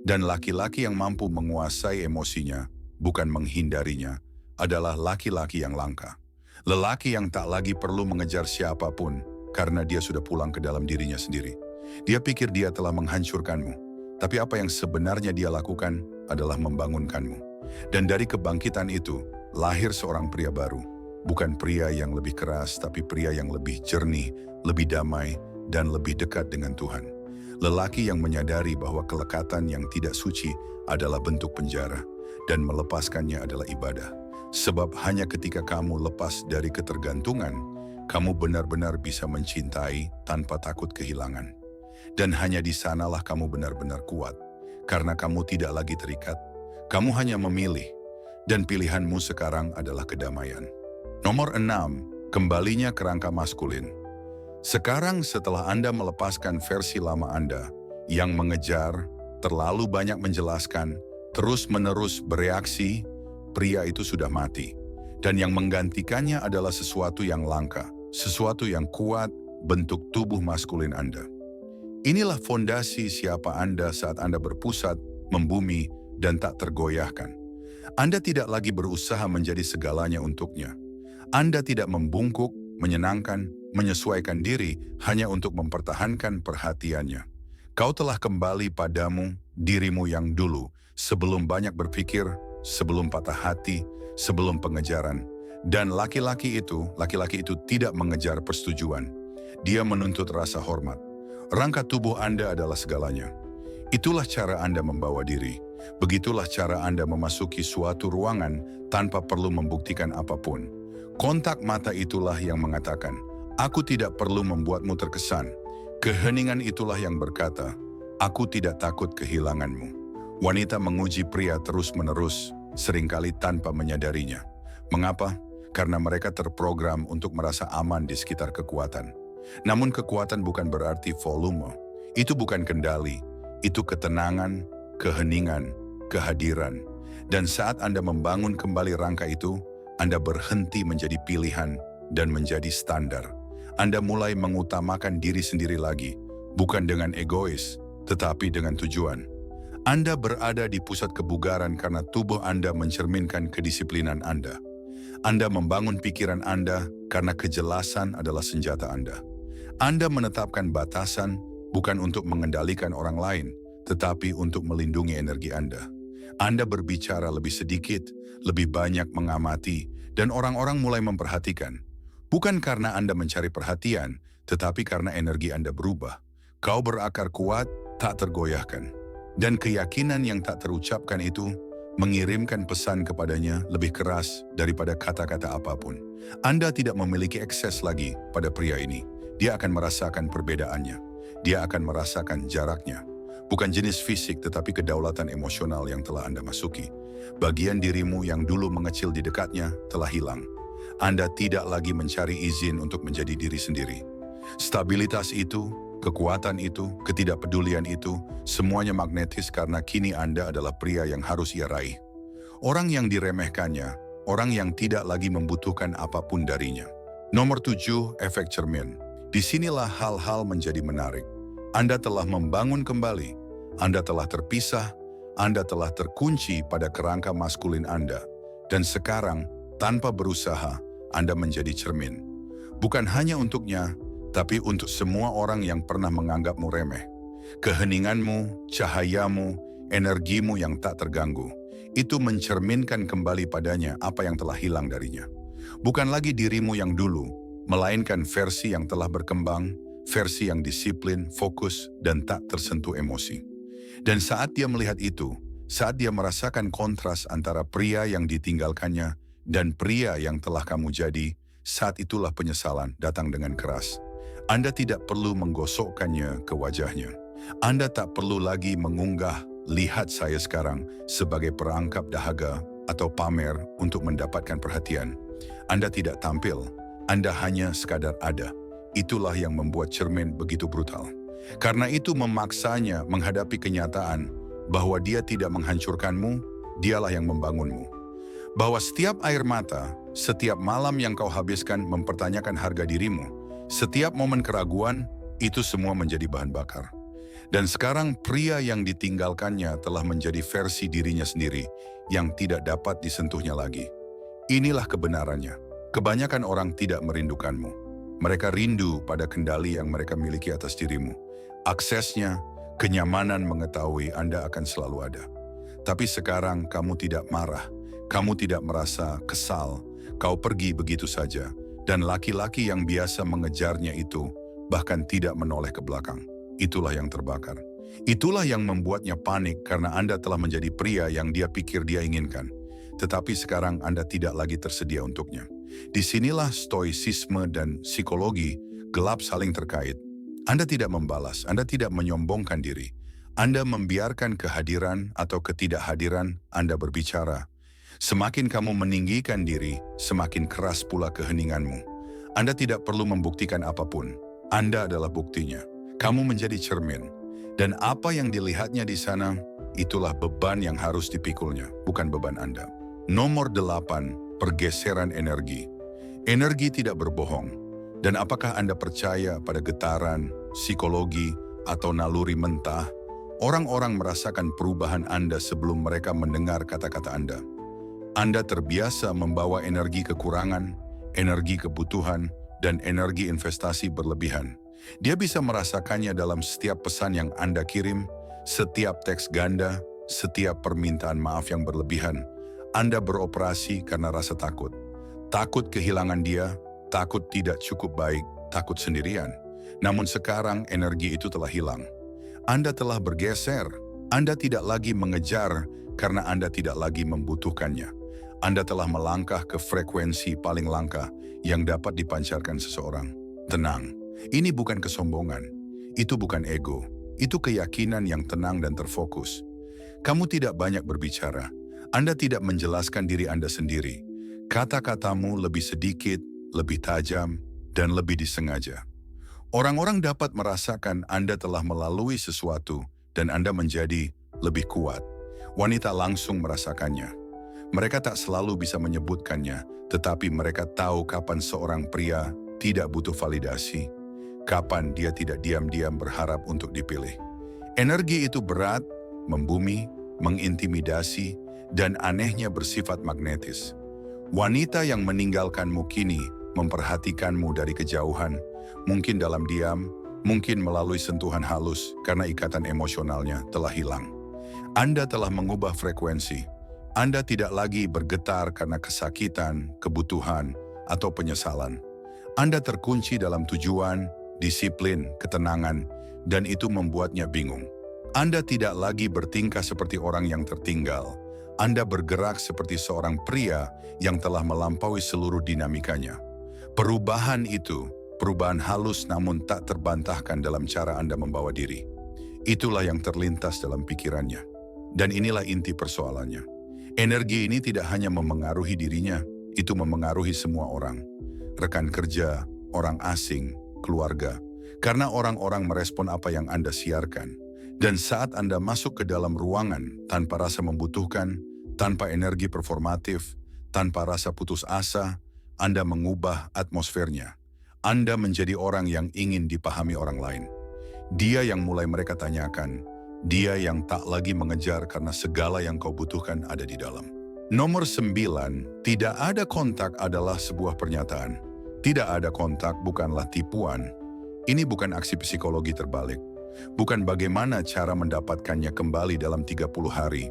Dan laki-laki yang mampu menguasai emosinya, bukan menghindarinya, adalah laki-laki yang langka. Lelaki yang tak lagi perlu mengejar siapapun, karena dia sudah pulang ke dalam dirinya sendiri. Dia pikir dia telah menghancurkanmu, tapi apa yang sebenarnya dia lakukan adalah membangunkanmu. Dan dari kebangkitan itu, lahir seorang pria baru. Bukan pria yang lebih keras, tapi pria yang lebih jernih, lebih damai, dan lebih dekat dengan Tuhan. Lelaki yang menyadari bahwa kelekatan yang tidak suci adalah bentuk penjara dan melepaskannya adalah ibadah. Sebab hanya ketika kamu lepas dari ketergantungan, kamu benar-benar bisa mencintai tanpa takut kehilangan. Dan hanya di sanalah kamu benar-benar kuat, karena kamu tidak lagi terikat. Kamu hanya memilih, dan pilihanmu sekarang adalah kedamaian. Nomor 6, kembalinya kerangka maskulin. Sekarang setelah Anda melepaskan versi lama Anda yang mengejar, terlalu banyak menjelaskan, terus-menerus bereaksi, pria itu sudah mati. Dan yang menggantikannya adalah sesuatu yang langka, sesuatu yang kuat, bentuk tubuh maskulin Anda. Inilah fondasi siapa Anda saat Anda berpusat, membumi, dan tak tergoyahkan. Anda tidak lagi berusaha menjadi segalanya untuknya. Anda tidak membungkuk, menyenangkan, menyesuaikan diri hanya untuk mempertahankan perhatiannya. Kau telah kembali padamu, dirimu yang dulu, sebelum banyak berpikir, sebelum patah hati, sebelum pengejaran. Dan laki-laki itu tidak mengejar persetujuan. Dia menuntut rasa hormat. Rangka tubuh Anda adalah segalanya. Itulah cara Anda membawa diri. Begitulah cara Anda memasuki suatu ruangan tanpa perlu membuktikan apapun. Kontak mata itulah yang mengatakan, aku tidak perlu membuatmu terkesan. Keheningan itulah yang berkata, aku tidak takut kehilanganmu. Wanita menguji pria terus-menerus, seringkali tanpa menyadarinya. Mengapa? Karena mereka terprogram untuk merasa aman di sekitar kekuatan. Namun kekuatan bukan berarti volume. Itu bukan kendali. Itu ketenangan, keheningan, kehadiran. Dan saat Anda membangun kembali rangka itu, Anda berhenti menjadi pilihan dan menjadi standar. Anda mulai mengutamakan diri sendiri lagi, bukan dengan egois, tetapi dengan tujuan. Anda berada di pusat kebugaran karena tubuh Anda mencerminkan kedisiplinan Anda. Anda membangun pikiran Anda karena kejelasan adalah senjata Anda. Anda menetapkan batasan bukan untuk mengendalikan orang lain, tetapi untuk melindungi energi Anda. Anda berbicara lebih sedikit, lebih banyak mengamati, dan orang-orang mulai memperhatikan. Bukan karena Anda mencari perhatian, tetapi karena energi Anda berubah. Kau berakar kuat, tak tergoyahkan. Dan keyakinan yang tak terucapkan itu mengirimkan pesan kepadanya lebih keras daripada kata-kata apapun. Anda tidak memiliki akses lagi pada pria ini. Dia akan merasakan perbedaannya. Dia akan merasakan jaraknya. Bukan jenis fisik tetapi kedaulatan emosional yang telah Anda masuki. Bagian dirimu yang dulu mengecil di dekatnya telah hilang. Anda tidak lagi mencari izin untuk menjadi diri sendiri. Stabilitas itu, kekuatan itu, ketidakpedulian itu, semuanya magnetis karena kini Anda adalah pria yang harus ia raih. Orang yang diremehkannya, orang yang tidak lagi membutuhkan apapun darinya. Nomor 7, efek cermin. Disinilah hal-hal menjadi menarik. Anda telah membangun kembali. Anda telah terpisah, Anda telah terkunci pada kerangka maskulin Anda. Dan sekarang, tanpa berusaha, Anda menjadi cermin. Bukan hanya untuknya, tapi untuk semua orang yang pernah menganggapmu remeh. Keheninganmu, cahayamu, energimu yang tak terganggu, itu mencerminkan kembali padanya apa yang telah hilang darinya. Bukan lagi dirimu yang dulu, melainkan versi yang telah berkembang, versi yang disiplin, fokus, dan tak tersentuh emosi. Dan saat dia melihat itu, saat dia merasakan kontras antara pria yang ditinggalkannya dan pria yang telah kamu jadi, saat itulah penyesalan datang dengan keras. Anda tidak perlu menggosokkannya ke wajahnya. Anda tak perlu lagi mengunggah, lihat saya sekarang, sebagai perangkap dahaga atau pamer untuk mendapatkan perhatian. Anda tidak tampil, Anda hanya sekadar ada. Itulah yang membuat cermin begitu brutal. Karena itu memaksanya menghadapi kenyataan bahwa dia tidak menghancurkanmu, dialah yang membangunmu. Bahwa setiap air mata, setiap malam yang kau habiskan mempertanyakan harga dirimu, setiap momen keraguan, itu semua menjadi bahan bakar. Dan sekarang pria yang ditinggalkannya telah menjadi versi dirinya sendiri yang tidak dapat disentuhnya lagi. Inilah kebenarannya. Kebanyakan orang tidak merindukanmu. Mereka rindu pada kendali yang mereka miliki atas dirimu. Aksesnya, kenyamanan mengetahui Anda akan selalu ada. Tapi sekarang kamu tidak marah, kamu tidak merasa kesal, kau pergi begitu saja. Dan laki-laki yang biasa mengejarnya itu bahkan tidak menoleh ke belakang. Itulah yang terbakar. Itulah yang membuatnya panik karena Anda telah menjadi pria yang dia pikir dia inginkan. Tetapi sekarang Anda tidak lagi tersedia untuknya. Disinilah stoicisme dan psikologi gelap saling terkait. Anda tidak membalas, Anda tidak menyombongkan diri. Anda membiarkan kehadiran atau ketidakhadiran Anda berbicara. Semakin kamu meninggikan diri, semakin keras pula keheninganmu. Anda tidak perlu membuktikan apapun. Anda adalah buktinya. Kamu menjadi cermin. Dan apa yang dilihatnya di sana, itulah beban yang harus dipikulnya, bukan beban Anda. Nomor 8, pergeseran energi. Energi tidak berbohong. Dan apakah Anda percaya pada getaran, psikologi, atau naluri mentah? Orang-orang merasakan perubahan Anda sebelum mereka mendengar kata-kata Anda. Anda terbiasa membawa energi kekurangan, energi kebutuhan, dan energi investasi berlebihan. Dia bisa merasakannya dalam setiap pesan yang Anda kirim, setiap teks ganda, setiap permintaan maaf yang berlebihan. Anda beroperasi karena rasa takut. Takut kehilangan dia, takut tidak cukup baik, takut sendirian. Namun sekarang energi itu telah hilang. Anda telah bergeser. Anda tidak lagi mengejar karena Anda tidak lagi membutuhkannya. Anda telah melangkah ke frekuensi paling langka yang dapat dipancarkan seseorang. Tenang. Ini bukan kesombongan, itu bukan ego, itu keyakinan yang tenang dan terfokus. Kamu tidak banyak berbicara, Anda tidak menjelaskan diri Anda sendiri. Kata-katamu lebih sedikit, lebih tajam, dan lebih disengaja. Orang-orang dapat merasakan Anda telah melalui sesuatu dan Anda menjadi lebih kuat. Wanita langsung merasakannya. Mereka tak selalu bisa menyebutkannya, tetapi mereka tahu kapan seorang pria tidak butuh validasi. Kapan dia tidak diam-diam berharap untuk dipilih. Energi itu berat, membumi, mengintimidasi, dan anehnya bersifat magnetis. Wanita yang meninggalkanmu kini memperhatikanmu dari kejauhan, mungkin dalam diam, mungkin melalui sentuhan halus karena ikatan emosionalnya telah hilang. Anda telah mengubah frekuensi. Anda tidak lagi bergetar karena kesakitan, kebutuhan, atau penyesalan. Anda terkunci dalam tujuan, disiplin, ketenangan, dan itu membuatnya bingung. Anda tidak lagi bertingkah seperti orang yang tertinggal. Anda bergerak seperti seorang pria yang telah melampaui seluruh dinamikanya. Perubahan itu, perubahan halus namun tak terbantahkan dalam cara Anda membawa diri. Itulah yang terlintas dalam pikirannya. Dan inilah inti persoalannya. Energi ini tidak hanya memengaruhi dirinya, itu memengaruhi semua orang. Rekan kerja, orang asing, keluarga, karena orang-orang merespon apa yang Anda siarkan. Dan saat Anda masuk ke dalam ruangan tanpa rasa membutuhkan, tanpa energi performatif, tanpa rasa putus asa, Anda mengubah atmosfernya. Anda menjadi orang yang ingin dipahami orang lain. Dia yang mulai mereka tanyakan, dia yang tak lagi mengejar karena segala yang kau butuhkan ada di dalam. Nomor 9, tidak ada kontak adalah sebuah pernyataan. Tidak ada kontak bukanlah tipuan. Ini bukan aksi psikologi terbalik. Bukan bagaimana cara mendapatkannya kembali dalam 30 hari.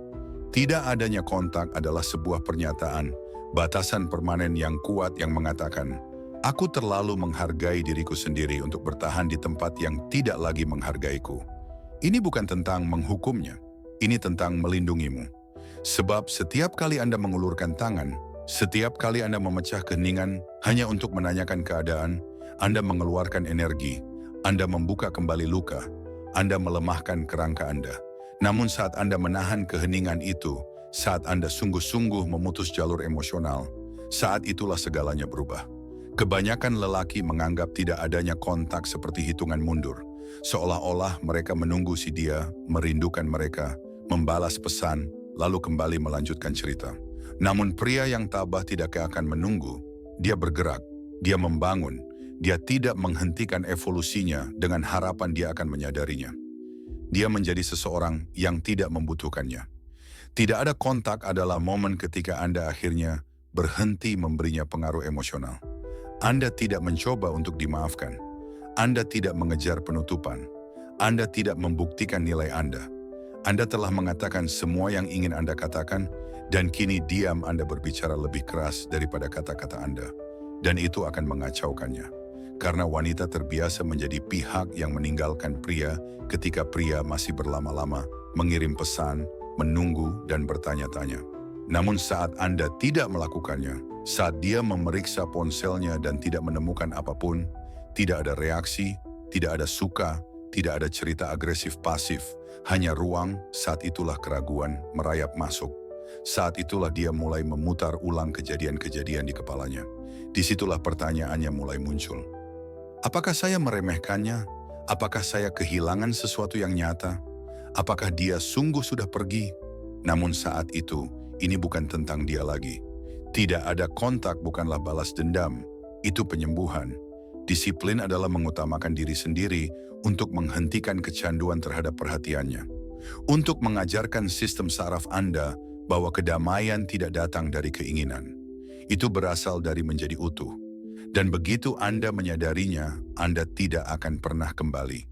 Tidak adanya kontak adalah sebuah pernyataan, batasan permanen yang kuat yang mengatakan, aku terlalu menghargai diriku sendiri untuk bertahan di tempat yang tidak lagi menghargaiku. Ini bukan tentang menghukumnya, ini tentang melindungimu. Sebab setiap kali Anda mengulurkan tangan, setiap kali Anda memecah keheningan hanya untuk menanyakan keadaan, Anda mengeluarkan energi, Anda membuka kembali luka, Anda melemahkan kerangka Anda. Namun saat Anda menahan keheningan itu, saat Anda sungguh-sungguh memutus jalur emosional, saat itulah segalanya berubah. Kebanyakan lelaki menganggap tidak adanya kontak seperti hitungan mundur, seolah-olah mereka menunggu si dia, merindukan mereka, membalas pesan, lalu kembali melanjutkan cerita. Namun pria yang tabah tidak akan menunggu, dia bergerak, dia membangun, dia tidak menghentikan evolusinya dengan harapan dia akan menyadarinya. Dia menjadi seseorang yang tidak membutuhkannya. Tidak ada kontak adalah momen ketika Anda akhirnya berhenti memberinya pengaruh emosional. Anda tidak mencoba untuk dimaafkan. Anda tidak mengejar penutupan. Anda tidak membuktikan nilai Anda. Anda telah mengatakan semua yang ingin Anda katakan, dan kini diam Anda berbicara lebih keras daripada kata-kata Anda. Dan itu akan mengacaukannya. karena wanita terbiasa menjadi pihak yang meninggalkan pria ketika pria masih berlama-lama mengirim pesan, menunggu, dan bertanya-tanya. Namun saat Anda tidak melakukannya, saat dia memeriksa ponselnya dan tidak menemukan apapun, tidak ada reaksi, tidak ada suka, tidak ada cerita agresif pasif, hanya ruang, saat itulah keraguan merayap masuk. Saat itulah dia mulai memutar ulang kejadian-kejadian di kepalanya. Disitulah pertanyaannya mulai muncul. Apakah saya meremehkannya? Apakah saya kehilangan sesuatu yang nyata? Apakah dia sungguh sudah pergi? Namun saat itu, ini bukan tentang dia lagi. Tidak ada kontak bukanlah balas dendam. Itu penyembuhan. Disiplin adalah mengutamakan diri sendiri untuk menghentikan kecanduan terhadap perhatiannya. Untuk mengajarkan sistem saraf Anda bahwa kedamaian tidak datang dari keinginan. Itu berasal dari menjadi utuh. Dan begitu Anda menyadarinya, Anda tidak akan pernah kembali.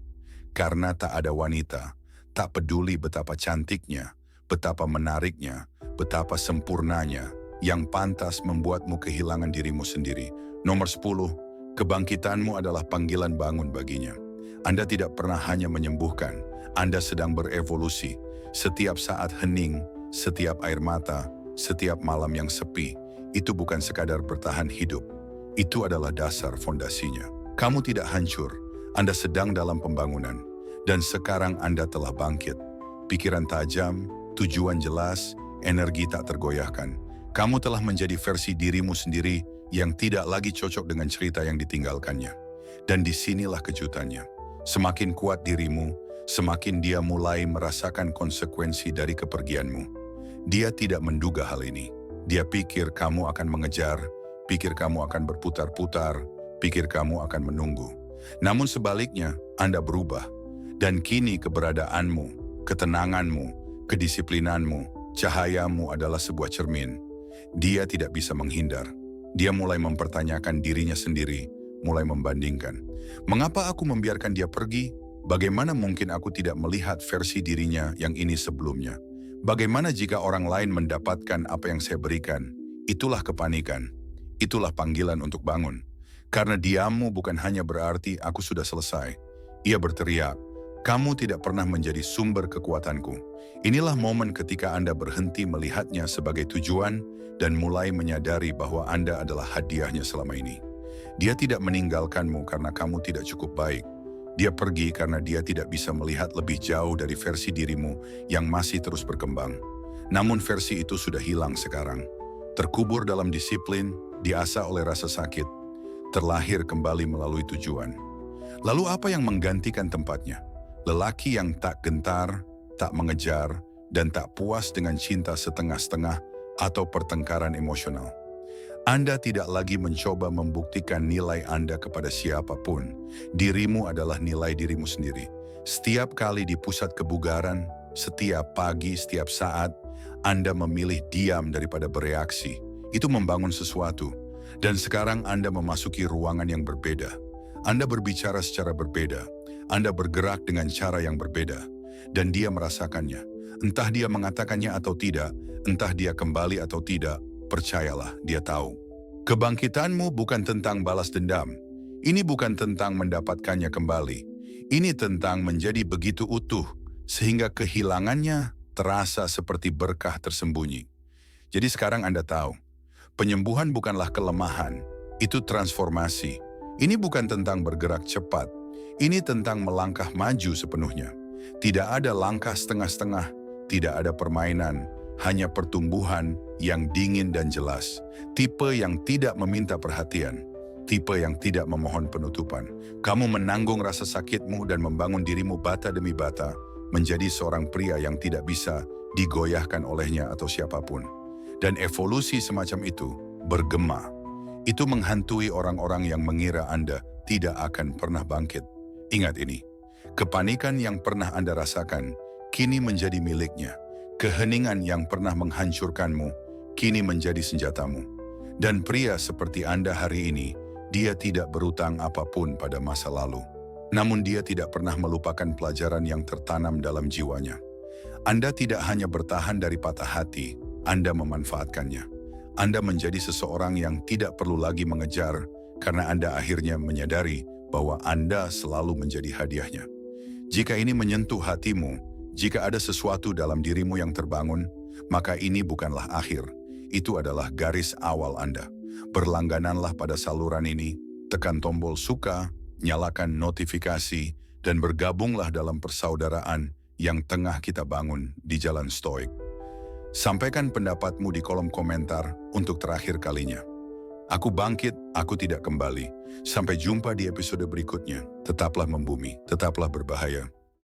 Karena tak ada wanita, tak peduli betapa cantiknya, betapa menariknya, betapa sempurnanya, yang pantas membuatmu kehilangan dirimu sendiri. Nomor 10, kebangkitanmu adalah panggilan bangun baginya. Anda tidak pernah hanya menyembuhkan, Anda sedang berevolusi. Setiap saat hening, setiap air mata, setiap malam yang sepi, itu bukan sekadar bertahan hidup. Itu adalah dasar fondasinya. Kamu tidak hancur, Anda sedang dalam pembangunan. Dan sekarang Anda telah bangkit. Pikiran tajam, tujuan jelas, energi tak tergoyahkan. Kamu telah menjadi versi dirimu sendiri yang tidak lagi cocok dengan cerita yang ditinggalkannya. Dan disinilah kejutannya. Semakin kuat dirimu, semakin dia mulai merasakan konsekuensi dari kepergianmu. Dia tidak menduga hal ini. Dia pikir kamu akan mengejar, pikir kamu akan berputar-putar, pikir kamu akan menunggu. Namun sebaliknya, Anda berubah. Dan kini keberadaanmu, ketenanganmu, kedisiplinanmu, cahayamu adalah sebuah cermin. Dia tidak bisa menghindar. Dia mulai mempertanyakan dirinya sendiri, mulai membandingkan. Mengapa aku membiarkan dia pergi? Bagaimana mungkin aku tidak melihat versi dirinya yang ini sebelumnya? Bagaimana jika orang lain mendapatkan apa yang saya berikan? Itulah kepanikan. Itulah panggilan untuk bangun. Karena diammu bukan hanya berarti aku sudah selesai. Ia berteriak, kamu tidak pernah menjadi sumber kekuatanku. Inilah momen ketika Anda berhenti melihatnya sebagai tujuan dan mulai menyadari bahwa Anda adalah hadiahnya selama ini. Dia tidak meninggalkanmu karena kamu tidak cukup baik. Dia pergi karena dia tidak bisa melihat lebih jauh dari versi dirimu yang masih terus berkembang. Namun versi itu sudah hilang sekarang. Terkubur dalam disiplin, diasah oleh rasa sakit, terlahir kembali melalui tujuan. Lalu apa yang menggantikan tempatnya? Lelaki yang tak gentar, tak mengejar, dan tak puas dengan cinta setengah-setengah atau pertengkaran emosional. Anda tidak lagi mencoba membuktikan nilai Anda kepada siapapun. Dirimu adalah nilai dirimu sendiri. Setiap kali di pusat kebugaran, setiap pagi, setiap saat, Anda memilih diam daripada bereaksi. Itu membangun sesuatu. Dan sekarang Anda memasuki ruangan yang berbeda. Anda berbicara secara berbeda. Anda bergerak dengan cara yang berbeda. Dan dia merasakannya. Entah dia mengatakannya atau tidak, entah dia kembali atau tidak, percayalah, dia tahu. Kebangkitanmu bukan tentang balas dendam. Ini bukan tentang mendapatkannya kembali. Ini tentang menjadi begitu utuh, sehingga kehilangannya terasa seperti berkah tersembunyi. Jadi sekarang Anda tahu, penyembuhan bukanlah kelemahan, itu transformasi. Ini bukan tentang bergerak cepat, ini tentang melangkah maju sepenuhnya. Tidak ada langkah setengah-setengah, tidak ada permainan, hanya pertumbuhan yang dingin dan jelas. Tipe yang tidak meminta perhatian, tipe yang tidak memohon penutupan. Kamu menanggung rasa sakitmu dan membangun dirimu bata demi bata, menjadi seorang pria yang tidak bisa digoyahkan olehnya atau siapapun. Dan evolusi semacam itu bergema. Itu menghantui orang-orang yang mengira Anda tidak akan pernah bangkit. Ingat ini, kepanikan yang pernah Anda rasakan kini menjadi miliknya. Keheningan yang pernah menghancurkanmu kini menjadi senjatamu. Dan pria seperti Anda hari ini, dia tidak berutang apapun pada masa lalu. Namun dia tidak pernah melupakan pelajaran yang tertanam dalam jiwanya. Anda tidak hanya bertahan dari patah hati, Anda memanfaatkannya. Anda menjadi seseorang yang tidak perlu lagi mengejar karena Anda akhirnya menyadari bahwa Anda selalu menjadi hadiahnya. Jika ini menyentuh hatimu, jika ada sesuatu dalam dirimu yang terbangun, maka ini bukanlah akhir. Itu adalah garis awal Anda. Berlanggananlah pada saluran ini, tekan tombol suka, nyalakan notifikasi, dan bergabunglah dalam persaudaraan yang tengah kita bangun di jalan stoik. Sampaikan pendapatmu di kolom komentar untuk terakhir kalinya. Aku bangkit, aku tidak kembali. Sampai jumpa di episode berikutnya. Tetaplah membumi, tetaplah berbahaya.